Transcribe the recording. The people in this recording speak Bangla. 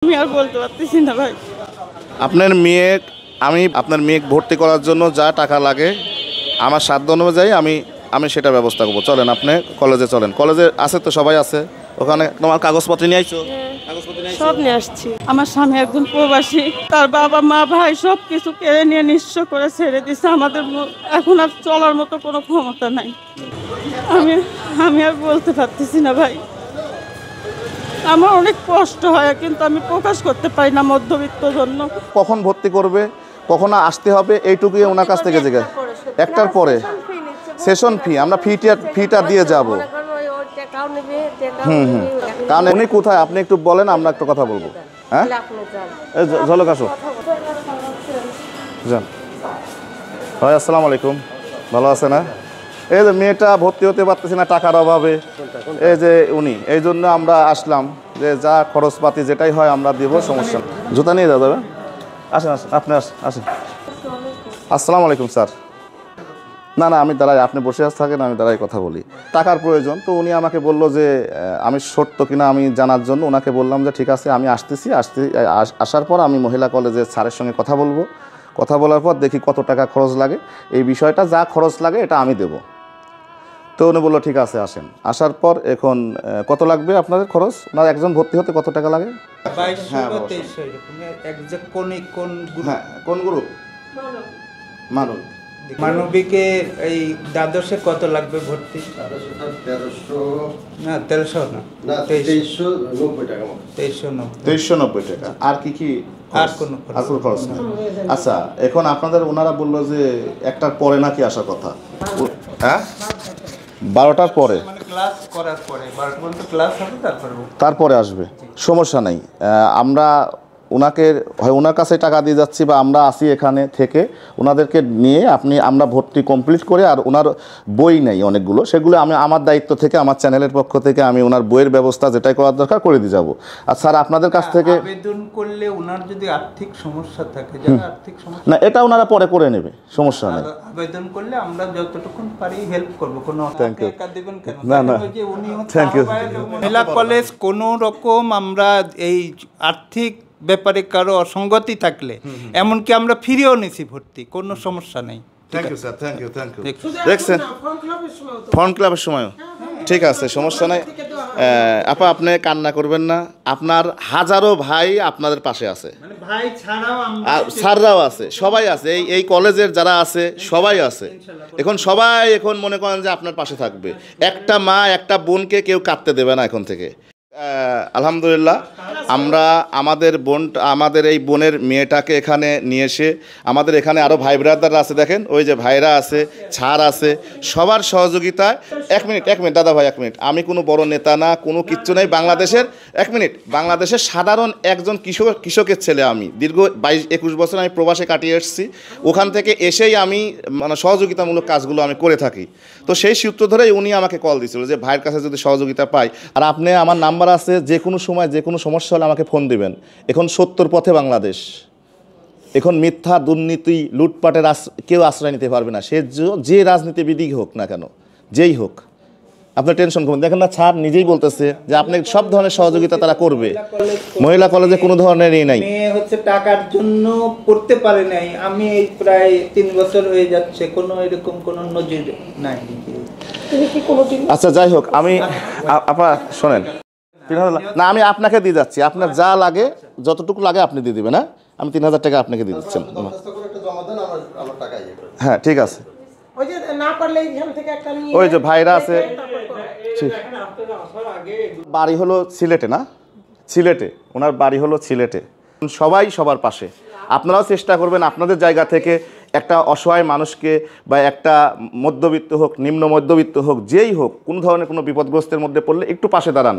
আমি আর বলতে পারতেছি না ভাই। আপনার মেয়ে আমি আপনার মেয়ে ভর্তি করার জন্য যা টাকা লাগে আমার সাধ্য অনুযায়ী আমি সেটা ব্যবস্থা করবো। চলেন আপনি কলেজে চলেন, কলেজে আছে তো সবাই আছে, ওখানে তোমার কাগজপত্র নিয়ে আইছো? সব নিয়ে আসছি। আমার স্বামী একজন প্রবাসী, তার বাবা মা ভাই সব কিছু কেড়ে নিয়ে নিঃস্ব করে ছেড়ে দিচ্ছে। আমাদের এখন আর চলার মতো কোনো ক্ষমতা নাই। আমি আর বলতে পারতেছি না ভাই। আমার অনেক কষ্ট হয় কিন্তু আমি প্রকাশ করতে পারি না মধ্যবিত্ত জন্য। কখন ভর্তি করবে, কখন আসতে হবে, এইটুকুই ওনার কাছ থেকে জিজ্ঞেস। একটার পরে সেশন ফি, আমরা ফিটা দিয়ে যাব। কারণ উনি কোথায় আপনি একটু বলেন, আমরা একটু কথা বলবো। হ্যাঁ ঝলক আসো, যান ভাই। আসসালামু আলাইকুম, ভালো আছে না? এই যে মেয়েটা ভর্তি হতে পারতেছি না টাকার অভাবে, এই যে উনি, এই জন্য আমরা আসলাম যে যা খরচপাতি যেটাই হয় আমরা দিব, সমস্যা। জুতা নিয়ে যাওয়া যাবে? আসেন আসেন, আপনি আসেন। আসসালামু আলাইকুম স্যার। না না আমি দাঁড়াই, আপনি বসে থাকেন, আমি দাঁড়াই কথা বলি। টাকার প্রয়োজন তো উনি আমাকে বলল যে আমি সত্য কিনা আমি জানার জন্য ওনাকে বললাম যে ঠিক আছে আমি আসার পর আমি মহিলা কলেজের স্যারের সঙ্গে কথা বলবো। কথা বলার পর দেখি কত টাকা খরচ লাগে, এই বিষয়টা যা খরচ লাগে এটা আমি দেব। তো উনি বললো ঠিক আছে আসেন। আসার পর এখন কত লাগবে আপনাদের খরচ? ওনার একজন ভর্তি হতে কত টাকা লাগে? কোন গ্রুপ? মানবিকে এই দ্বাদশে কত লাগবে ভর্তি? না 1300 না, 2390 টাকা। আর কি কি? আর কোনো খরচ নেই। আচ্ছা এখন আপনাদের ওনারা বললো যে একটার পরে নাকি আসার কথা। হ্যাঁ 12টার পরে, মানে ক্লাস করার পরে 12টা পর্যন্ত ক্লাস হবে, তারপরে আসবে, সমস্যা নাই। আমরা ওনাকে হয় ওনার কাছে টাকা দিয়ে যাচ্ছি বা আমরা আসি এখানে থেকে ওনাদেরকে নিয়ে আমরা ভর্তি কমপ্লিট করে, আর ওনার বই নেই অনেকগুলো, সেগুলো আমি আমার দায়িত্ব থেকে আমার চ্যানেলের পক্ষ থেকে আমি ওনার বইয়ের ব্যবস্থা যেটাই করার দরকার করে দিয়ে যাবো। আর স্যার আপনাদের কাছ থেকে আবেদন করলে ওনার যদি আর্থিক সমস্যা থাকে, যারা আর্থিক সমস্যা না এটা ওনারা পরে করে নেবে, সমস্যা নাই। আবেদন করলে আমরা যতটুকু পারি হেল্প করব। কোনো টাকা দিবেন কেন? না না থ্যাংক ইউ। মহিলা কলেজ কোনো রকম আমরা এই আর্থিক ব্যাপারে কারো অসঙ্গতি থাকলে এমনকি আমরা ফিরেও নিছি ভর্তি, কোনো সমস্যা নেই। Thank you sir, thank you. দেখছেন ফর্ম ক্লাবের সময়ও ঠিক আছে, সমস্যা নাই। আপা আপনি কান্না করবেন না, আপনার হাজারো ভাই আপনাদের পাশে আছে, ভাই ছাড়াও স্যাররাও আছে, সবাই আছে, এই কলেজের যারা আছে সবাই আছে। এখন সবাই এখন মনে করেন যে আপনার পাশে থাকবে। একটা মা একটা বোনকে কেউ কাঁদতে দেবে না এখন থেকে। আলহামদুলিল্লাহ আমরা আমাদের এই বোনের মেয়েটাকে এখানে নিয়ে এসে, আমাদের এখানে আরও ভাই ব্রাদাররা আছে, দেখেন ওই যে ভাইরা আছে, ছাড় আছে, সবার সহযোগিতায়। এক মিনিট দাদা ভাই, 1 মিনিট। আমি কোনো বড় নেতা না, কোনো কিচ্ছু নেই বাংলাদেশের। 1 মিনিট, বাংলাদেশের সাধারণ একজন কৃষকের ছেলে। আমি দীর্ঘ 22-21 বছর আমি প্রবাসে কাটিয়ে এসেছি, ওখান থেকে এসেই আমি মানে সহযোগিতামূলক কাজগুলো আমি করে থাকি। তো সেই সূত্র ধরেই উনি আমাকে কল দিয়েছিল যে ভাইয়ের কাছে যদি সহযোগিতা পাই। আর আপনি আমার নাম্বার আছে, যে কোনো সময় যে কোনো সমস্যা হলে আমাকে ফোন দিবেন। এখন সত্যর পথে বাংলাদেশ, এখন মিথ্যা দুর্নীতি লুটপাটের কেউ আশ্রয় নিতে পারবে না, সে যে রাজনীতিবিদই হোক না কেন, যেই হোক। আপনি টেনশন করবেন, দেখেন না স্যার নিজেই বলতেছে যে আপনি সব ধরনের সহযোগিতা তারা করবে। মহিলা কলেজে কোনো ধরনের নাই। মেয়ে হচ্ছে টাকার জন্য পড়তে পারে নাই, আমি এই প্রায় 3 বছর হয়ে যাচ্ছে, কোনো এরকম কোনো নজির নাই। আচ্ছা যাই হোক, আমি আপা শোনেন না, আমি আপনাকে দিয়ে যাচ্ছি, আপনার যা লাগে যতটুকু লাগে আপনি দিয়ে দিবেন। হ্যাঁ আমি 3000 টাকা আপনাকে দিয়ে দিচ্ছেন। হ্যাঁ ঠিক আছে, ওই যে ভাইরা আছে। বাড়ি হলো সিলেটে, না সিলেটে, ওনার বাড়ি হলো সিলেটে। সবাই সবার পাশে, আপনারাও চেষ্টা করবেন আপনাদের জায়গা থেকে একটা অসহায় মানুষকে বা একটা মধ্যবিত্ত হোক, নিম্ন মধ্যবিত্ত হোক, যেই হোক, কোনো ধরনের কোনো বিপদগ্রস্তের মধ্যে পড়লে একটু পাশে দাঁড়ান।